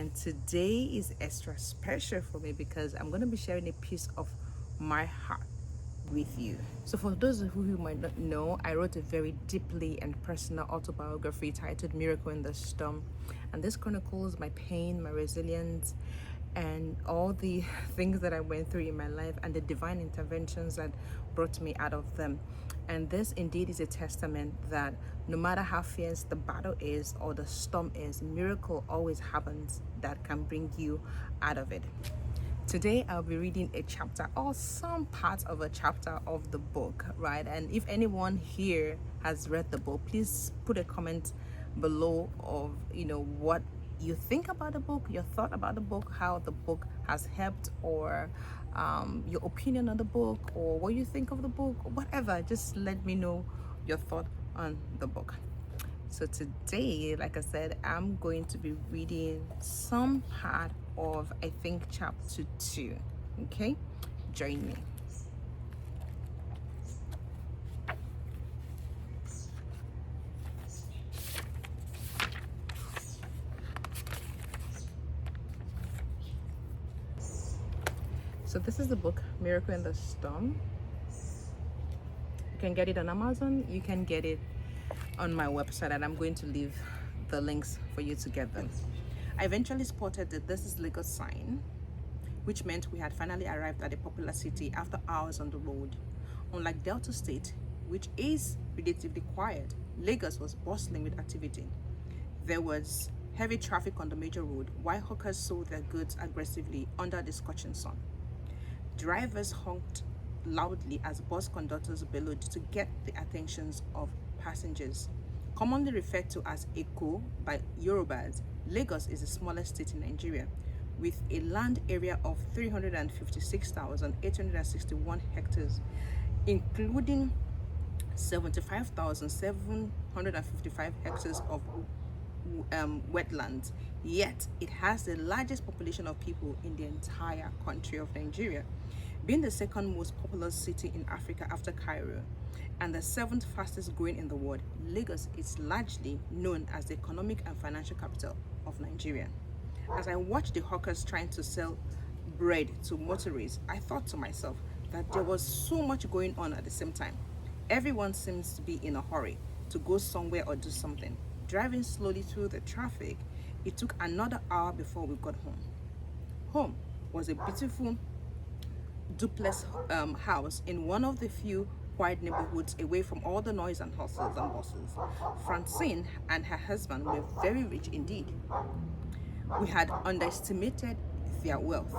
and today is extra special for me because I'm going to be sharing a piece of my heart with you. So, for those of you who might not know, I wrote a very deeply and personal autobiography titled Miracle in the Storm, and this chronicles my pain, my resilience, and all the things that I went through in my life and the divine interventions that brought me out of them. And this indeed is a testament that no matter how fierce the battle is or the storm is, miracle always happens that can bring you out of it. Today, I'll be reading a chapter or some parts of a chapter of the book, right? And if anyone here has read the book, please put a comment below of what you think about the book, your thought about the book, how the book has helped, or your opinion on the book, or what you think of the book, or whatever. Just let me know your thought on the book. So today, like I said, I'm going to be reading some part of, I think, chapter 2. Okay, join me. So this is the book Miracle in the Storm. You can get it on Amazon. You can get it on my website, and I'm going to leave the links for you to get them. I eventually spotted that this is Lagos sign, which meant we had finally arrived at a popular city after hours on the road. Unlike Delta State, which is relatively quiet, Lagos was bustling with activity. There was heavy traffic on the major road, while hawkers sold their goods aggressively under the scorching sun. Drivers honked loudly as bus conductors bellowed to get the attentions of passengers. Commonly referred to as Eko by Yorubas, Lagos is the smallest state in Nigeria, with a land area of 356,861 hectares, including 75,755 hectares of wetlands. Yet it has the largest population of people in the entire country of Nigeria, being the second most populous city in Africa after Cairo and the seventh fastest growing in the world. Lagos is largely known as the economic and financial capital of Nigeria. As I watched the hawkers trying to sell bread to motorists, I thought to myself that there was so much going on at the same time. Everyone seems to be in a hurry to go somewhere or do something. Driving slowly through the traffic, it took another hour before we got home. Home was a beautiful duplex house in one of the few quiet neighborhoods away from all the noise and hustles and bustles. Francine and her husband were very rich indeed. We had underestimated their wealth.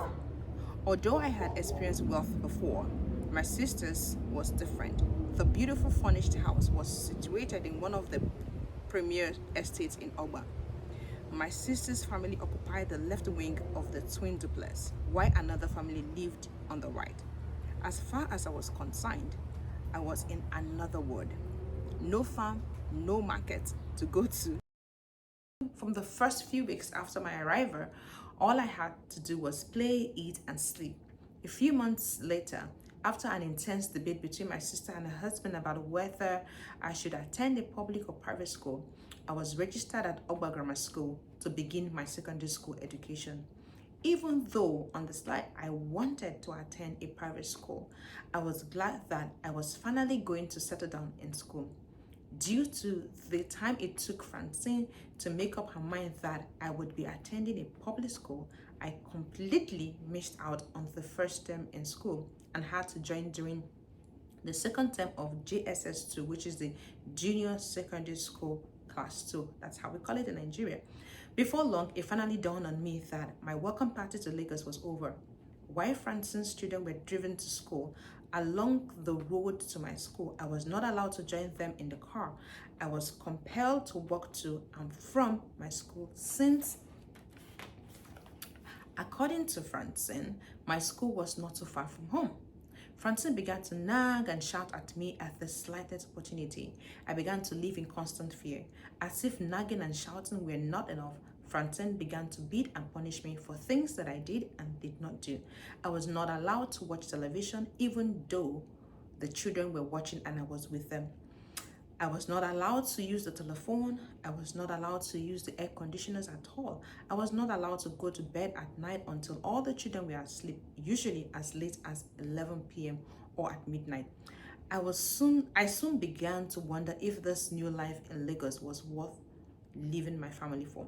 Although I had experienced wealth before, my sister's was different. The beautiful furnished house was situated in one of the premier estates in Oba. My sister's family occupied the left wing of the twin duplex, while another family lived on the right. As far as I was concerned, I was in another world. No farm, no market to go to. From the first few weeks after my arrival, all I had to do was play, eat, and sleep. A few months later, after an intense debate between my sister and her husband about whether I should attend a public or private school, I was registered at Ogba Grammar School to begin my secondary school education. Even though on the slide I wanted to attend a private school, I was glad that I was finally going to settle down in school. Due to the time it took Francine to make up her mind that I would be attending a public school, I completely missed out on the first term in school and had to join during the second term of JSS2, which is the Junior Secondary School Class 2. That's how we call it in Nigeria. Before long, it finally dawned on me that my welcome party to Lagos was over. While Francine's children were driven to school, along the road to my school, I was not allowed to join them in the car. I was compelled to walk to and from my school since, according to Francine, my school was not too far from home. Francine began to nag and shout at me at the slightest opportunity. I began to live in constant fear. As if nagging and shouting were not enough, Francine began to beat and punish me for things that I did and did not do. I was not allowed to watch television even though the children were watching and I was with them. I was not allowed to use the telephone. I was not allowed to use the air conditioners at all. I was not allowed to go to bed at night until all the children were asleep, usually as late as 11 p.m. or at midnight. I soon began to wonder if this new life in Lagos was worth leaving my family for.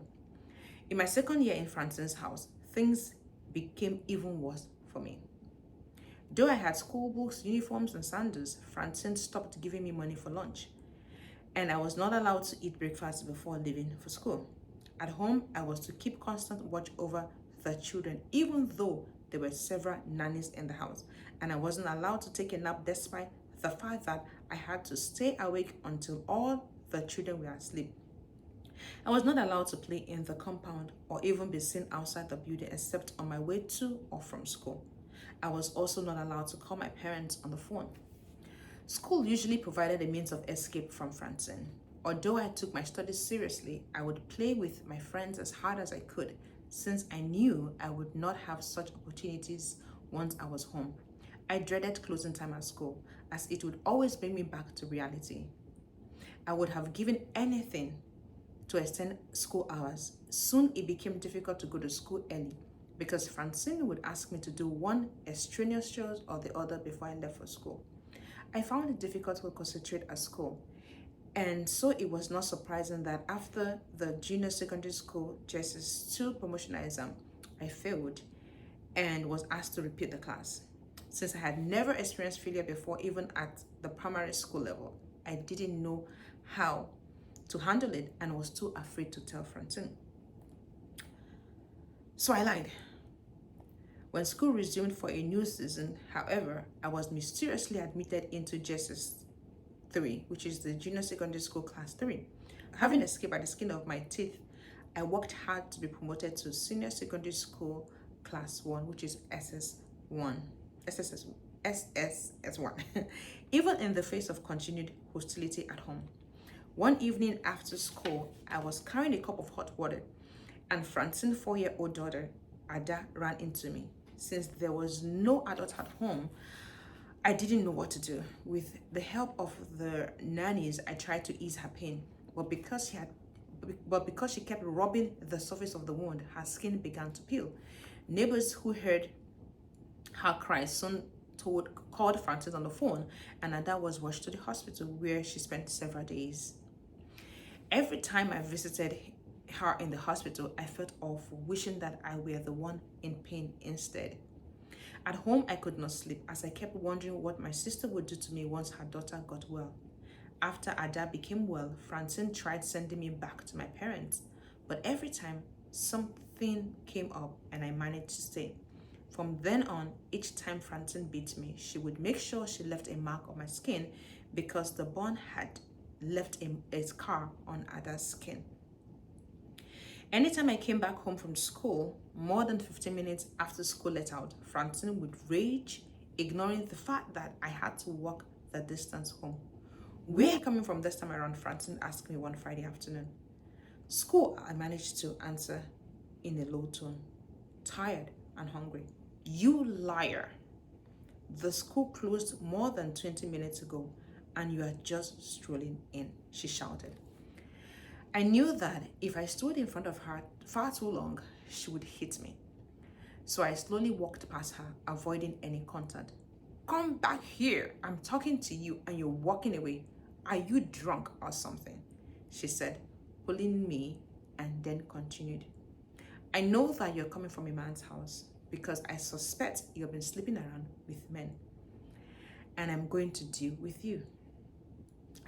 In my second year in Francine's house, things became even worse for me. Though I had school books, uniforms, and sandals, Francine stopped giving me money for lunch, and I was not allowed to eat breakfast before leaving for school. At home, I was to keep constant watch over the children, even though there were several nannies in the house, and I wasn't allowed to take a nap despite the fact that I had to stay awake until all the children were asleep. I was not allowed to play in the compound or even be seen outside the building except on my way to or from school. I was also not allowed to call my parents on the phone. School usually provided a means of escape from Francine. Although I took my studies seriously, I would play with my friends as hard as I could, since I knew I would not have such opportunities once I was home. I dreaded closing time at school, as it would always bring me back to reality. I would have given anything to extend school hours. Soon it became difficult to go to school early because Francine would ask me to do one extraneous chore or the other before I left for school. I found it difficult to concentrate at school, and so it was not surprising that after the junior secondary school JSS2 promotional exam, I failed and was asked to repeat the class. Since I had never experienced failure before, even at the primary school level, I didn't know how to handle it and was too afraid to tell Francine. So I lied. When school resumed for a new season, however, I was mysteriously admitted into JSS 3, which is the Junior Secondary School Class 3. Having escaped by the skin of my teeth, I worked hard to be promoted to Senior Secondary School Class 1, which is SS1. SSS1. Even in the face of continued hostility at home. One evening after school, I was carrying a cup of hot water, and Francine's 4-year-old daughter, Ada, ran into me. Since there was no adult at home, I didn't know what to do. With the help of the nannies, I tried to ease her pain, but because she kept rubbing the surface of the wound, her skin began to peel. Neighbors who heard her cry soon called Francine on the phone, and Ada was rushed to the hospital where she spent several days. Every time I visited her in the hospital, I felt awful, wishing that I were the one in pain instead. At home, I could not sleep as I kept wondering what my sister would do to me once her daughter got well. After Ada became well, Francine tried sending me back to my parents, but every time something came up and I managed to stay. From then on, each time Francine beat me, she would make sure she left a mark on my skin because the burn had left a scar on Ada's skin. Anytime I came back home from school, more than 15 minutes after school let out, Francine would rage, ignoring the fact that I had to walk the distance home. Where are you coming from this time around? Francine asked me one Friday afternoon. School, I managed to answer in a low tone, tired and hungry. You liar. The school closed more than 20 minutes ago and you are just strolling in, she shouted. I knew that if I stood in front of her far too long, she would hit me. So I slowly walked past her, avoiding any contact. Come back here, I'm talking to you and you're walking away. Are you drunk or something? She said, pulling me, and then continued. I know that you're coming from a man's house because I suspect you've been sleeping around with men, and I'm going to deal with you.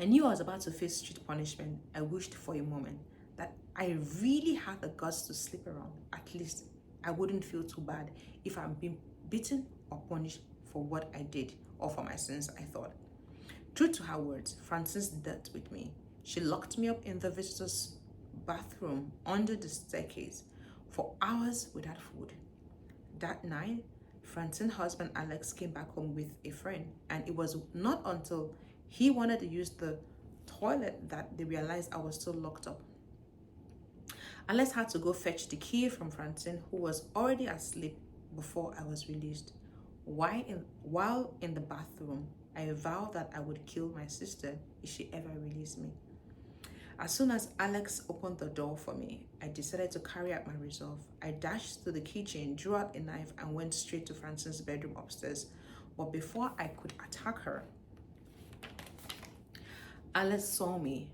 I knew I was about to face street punishment. I wished for a moment that I really had the guts to sleep around. At least I wouldn't feel too bad if I'm being beaten or punished for what I did or for my sins, I thought. True to her words, Frances dealt with me. She locked me up in the visitor's bathroom under the staircase for hours without food. That night, Francine's husband Alex came back home with a friend, and it was not until he wanted to use the toilet that they realized I was still locked up. Alex had to go fetch the key from Francine, who was already asleep before I was released. While in the bathroom, I vowed that I would kill my sister if she ever released me. As soon as Alex opened the door for me, I decided to carry out my resolve. I dashed to the kitchen, drew out a knife, and went straight to Francine's bedroom upstairs. But before I could attack her, Alex saw me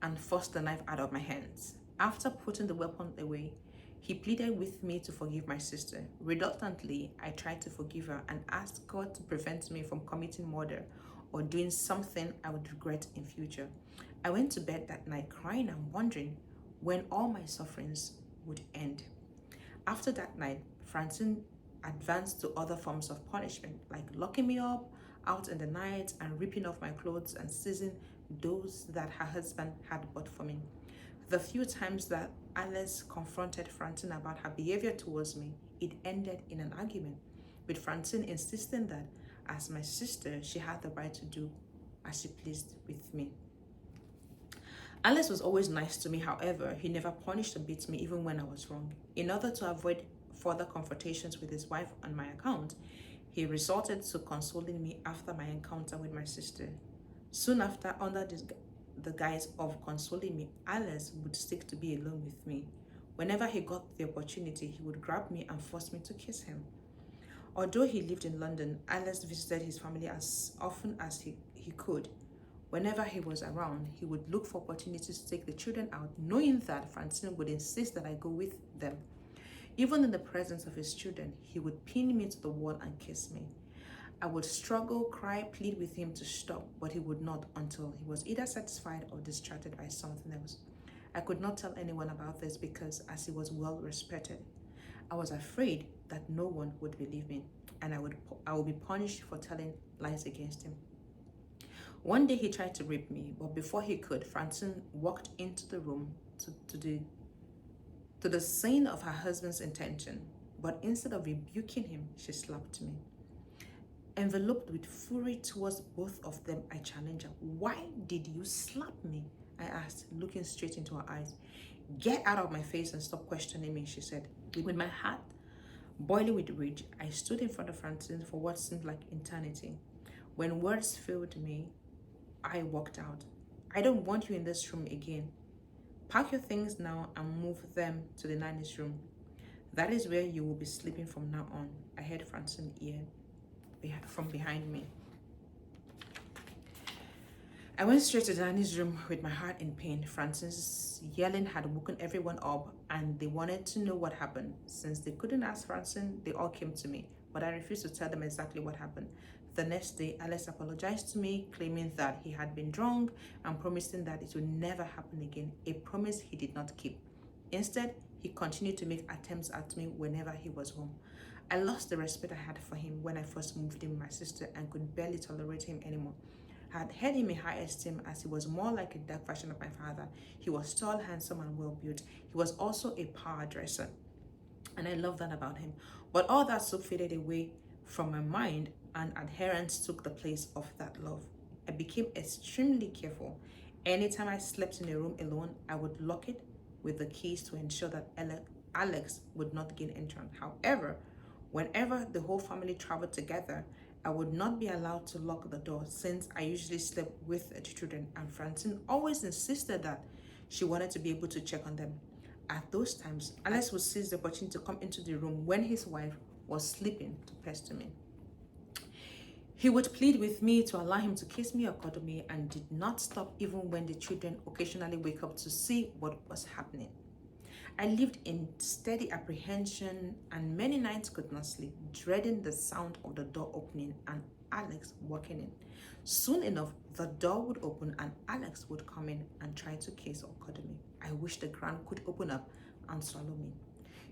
and forced the knife out of my hands. After putting the weapon away, he pleaded with me to forgive my sister. Reluctantly, I tried to forgive her and asked God to prevent me from committing murder or doing something I would regret in future. I went to bed that night crying and wondering when all my sufferings would end. After that night, Francine advanced to other forms of punishment, like locking me up out in the night and ripping off my clothes and seizing those that her husband had bought for me. The few times that Alice confronted Francine about her behavior towards me, it ended in an argument, with Francine insisting that, as my sister, she had the right to do as she pleased with me. Alice was always nice to me, however, he never punished or beat me even when I was wrong. In order to avoid further confrontations with his wife on my account, he resorted to consoling me after my encounter with my sister. Soon after, under the guise of consoling me, Alice would stick to be alone with me. Whenever he got the opportunity, he would grab me and force me to kiss him. Although he lived in London, Alice visited his family as often as he could. Whenever he was around, he would look for opportunities to take the children out, knowing that Francine would insist that I go with them. Even in the presence of his children, he would pin me to the wall and kiss me. I would struggle, cry, plead with him to stop, but he would not until he was either satisfied or distracted by something else. I could not tell anyone about this because, as he was well respected, I was afraid that no one would believe me and I would be punished for telling lies against him. One day he tried to rape me, but before he could, Francine walked into the room to the scene of her husband's intention, but instead of rebuking him, she slapped me. Enveloped with fury towards both of them, I challenged her. "Why did you slap me?" I asked, looking straight into her eyes. "Get out of my face and stop questioning me," she said. With my heart boiling with rage, I stood in front of Francine for what seemed like eternity. When words failed me, I walked out. "I don't want you in this room again. Pack your things now and move them to the nanny's room. That is where you will be sleeping from now on," I heard Francine's ear from behind me. I went straight to Danny's room with my heart in pain. Francine's yelling had woken everyone up and they wanted to know what happened. Since they couldn't ask Francine, they all came to me, but I refused to tell them exactly what happened. The next day, Alex apologized to me, claiming that he had been drunk and promising that it would never happen again, a promise he did not keep. Instead, he continued to make attempts at me whenever he was home. I lost the respect I had for him when I first moved in with my sister and could barely tolerate him anymore. I had held him in high esteem as he was more like a dark version of my father. He was tall, handsome, and well-built. He was also a power dresser, and I loved that about him. But all that soon faded away from my mind, and adherence took the place of that love. I became extremely careful. Anytime I slept in a room alone, I would lock it with the keys to ensure that Alex would not gain entrance. However, whenever the whole family traveled together, I would not be allowed to lock the door since I usually slept with the children, and Francine always insisted that she wanted to be able to check on them. At those times, Alex would seize the opportunity to come into the room when his wife was sleeping to pester me. He would plead with me to allow him to kiss me or cuddle me and did not stop even when the children occasionally wake up to see what was happening. I lived in steady apprehension and many nights could not sleep, dreading the sound of the door opening and Alex walking in. Soon enough, the door would open and Alex would come in and try to kiss or cuddle me. I wish the ground could open up and swallow me.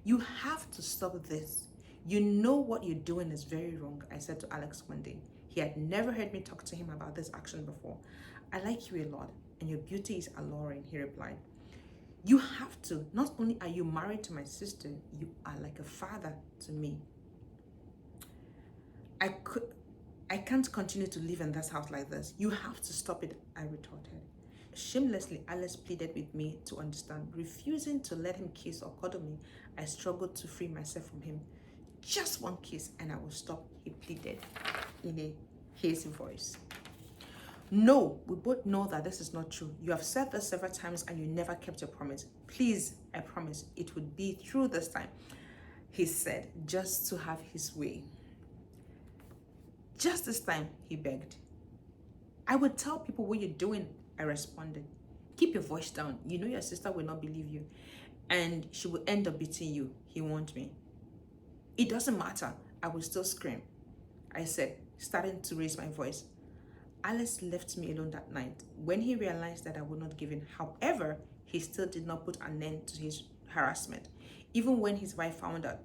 "You have to stop this. You know what you're doing is very wrong," I said to Alex one day. He had never heard me talk to him about this action before. "I like you a lot and your beauty is alluring," he replied. "You have to. Not only are you married to my sister, you are like a father to me. I can't continue to live in this house like this. You have to stop it," I retorted. Shamelessly, Alice pleaded with me to understand. Refusing to let him kiss or cuddle me, I struggled to free myself from him. "Just one kiss and I will stop," he pleaded in a hazy voice. No, we both know that this is not true. You have said this several times and you never kept your promise. Please, I promise it would be true this time. He said, just to have his way. Just this time, he begged. I would tell people what you're doing, I responded. Keep your voice down. You know your sister will not believe you. And she will end up beating you, he warned me. It doesn't matter. I will still scream, I said, starting to raise my voice. Alex left me alone that night when he realized that I would not give in. However, he still did not put an end to his harassment. Even when his wife found out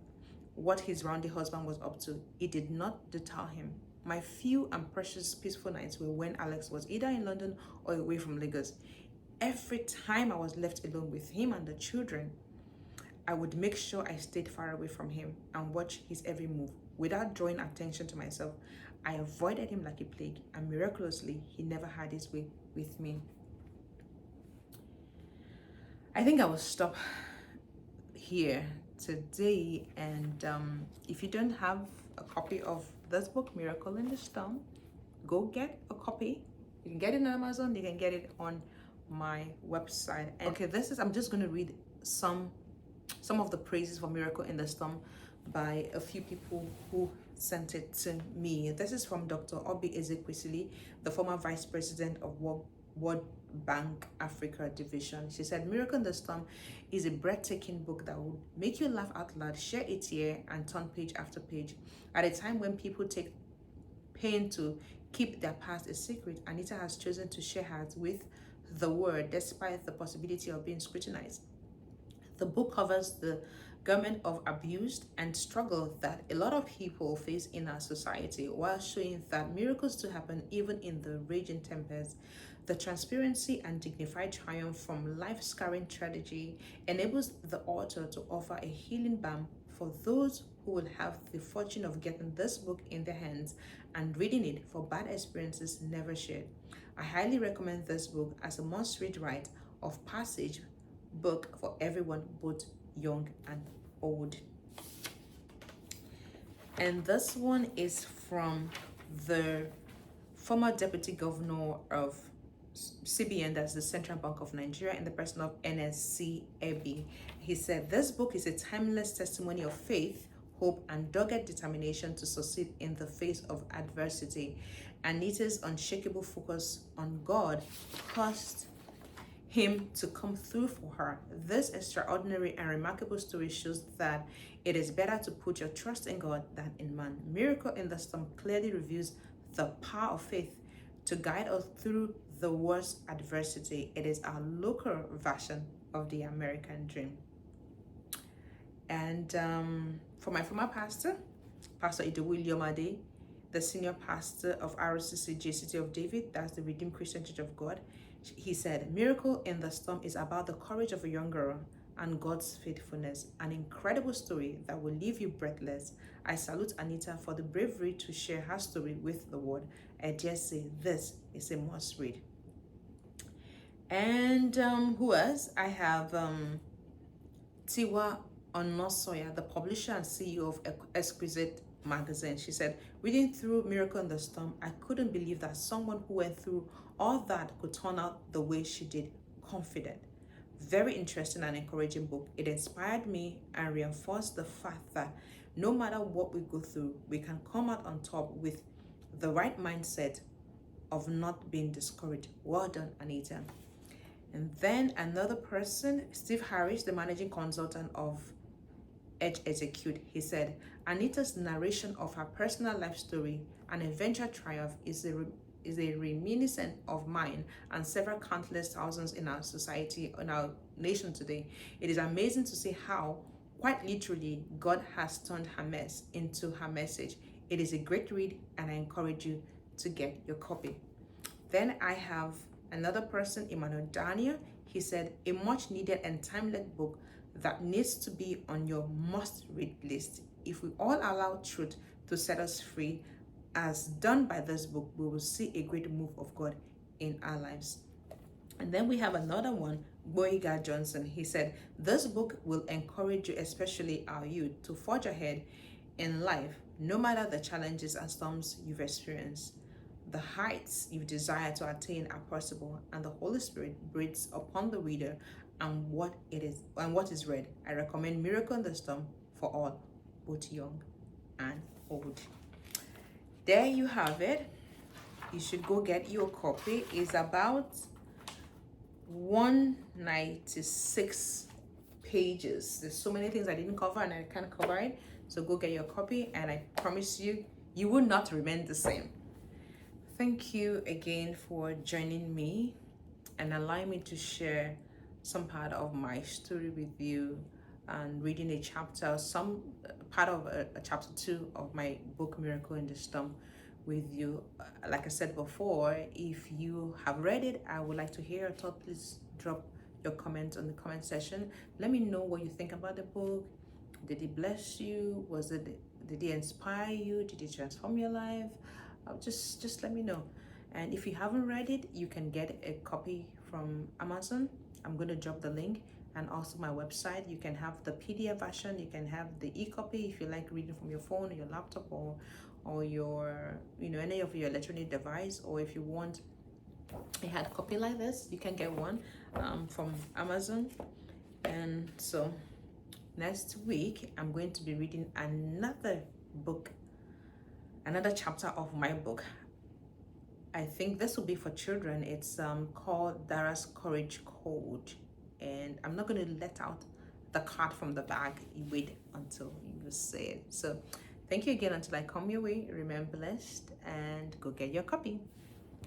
what his rowdy husband was up to, it did not deter him. My few and precious peaceful nights were when Alex was either in London or away from Lagos. Every time I was left alone with him and the children, I would make sure I stayed far away from him and watch his every move. Without drawing attention to myself, I avoided him like a plague, and miraculously, he never had his way with me. I think I will stop here today, and if you don't have a copy of this book, Miracle in the Storm, go get a copy. You can get it on Amazon, you can get it on my website. And okay, I'm just going to read some of the praises for Miracle in the Storm by a few people who sent it to me. This is from Dr. Obi Ezekwesili, the former vice president of World Bank Africa Division. She said, Miracle in the Storm is a breathtaking book that will make you laugh out loud, share it here, and turn page after page. At a time when people take pain to keep their past a secret, Anita has chosen to share hers with the world despite the possibility of being scrutinized. The book covers the gamut of abuse and struggle that a lot of people face in our society, while showing that miracles do happen even in the raging tempest. The transparency and dignified triumph from life-scarring tragedy enables the author to offer a healing balm for those who will have the fortune of getting this book in their hands and reading it for bad experiences never shared. I highly recommend this book as a must-read rite of passage book for everyone, both young and old. And this one is from the former deputy governor of CBN, that's the Central Bank of Nigeria, in the person of NSC Ebi. He said, this book is a timeless testimony of faith, hope, and dogged determination to succeed in the face of adversity. Anita's unshakable focus on God caused him to come through for her. This extraordinary and remarkable story shows that it is better to put your trust in God than in man. Miracle in the Storm clearly reveals the power of faith to guide us through the worst adversity. It is our local version of the American dream. And for my former pastor, Pastor Idowu Iliomade, the senior pastor of RCCG City of David, that's the Redeemed Christian Church of God, he said, Miracle in the Storm is about the courage of a young girl and God's faithfulness, an incredible story that will leave you breathless. I salute Anita for the bravery to share her story with the world. I dare say this is a must read. And who else? I have Tiwa Onosoya, the publisher and CEO of Exquisite magazine. She said, reading through Miracle in the Storm, I couldn't believe that someone who went through all that could turn out the way she did, confident. Very interesting and encouraging book. It inspired me and reinforced the fact that no matter what we go through, we can come out on top with the right mindset of not being discouraged. Well done, Anita. And then another person, Steve Harris, the managing consultant of Edge Execute, he said, Anita's narration of her personal life story and eventual triumph is a reminiscent of mine and several countless thousands in our society, in our nation today. It is amazing to see how, quite literally, God has turned her mess into her message. It is a great read, and I encourage you to get your copy. Then I have another person, Emmanuel Daniel. He said, a much needed and timely book that needs to be on your must-read list. If we all allow truth to set us free, as done by this book, we will see a great move of God in our lives. And then we have another one, Boyga Johnson. He said, this book will encourage you, especially our youth, to forge ahead in life, no matter the challenges and storms you've experienced. the heights you desire to attain are possible, and the Holy Spirit breathes upon the reader and what is read. I recommend Miracle in the Storm for all, both young and old. There you have it. You should go get your copy. It's about 196 pages. There's so many things I didn't cover and I can't cover it. So go get your copy, and I promise you, you will not remain the same. Thank you again for joining me and allowing me to share some part of my story with you and reading a chapter, some part of a chapter 2 of my book Miracle in the Storm with you. Like I said before, if you have read it, I would like to hear your thought. Please drop your comments on the comment section. Let me know what you think about the book. Did it bless you? Did it inspire you? Did it transform your life? Just let me know. And if you haven't read it, you can get a copy from Amazon. I'm going to drop the link, and also my website. You can have the PDF version, you can have the e-copy if you like reading from your phone or your laptop or your any of your electronic device, or if you want a hard copy like this, you can get one from Amazon. And so next week I'm going to be reading another chapter of my book. I think this will be for children. It's called Dara's Courage Code, and I'm not going to let out the card from the bag. You wait until you say it. So thank you again. Until I come your way, remain blessed and go get your copy.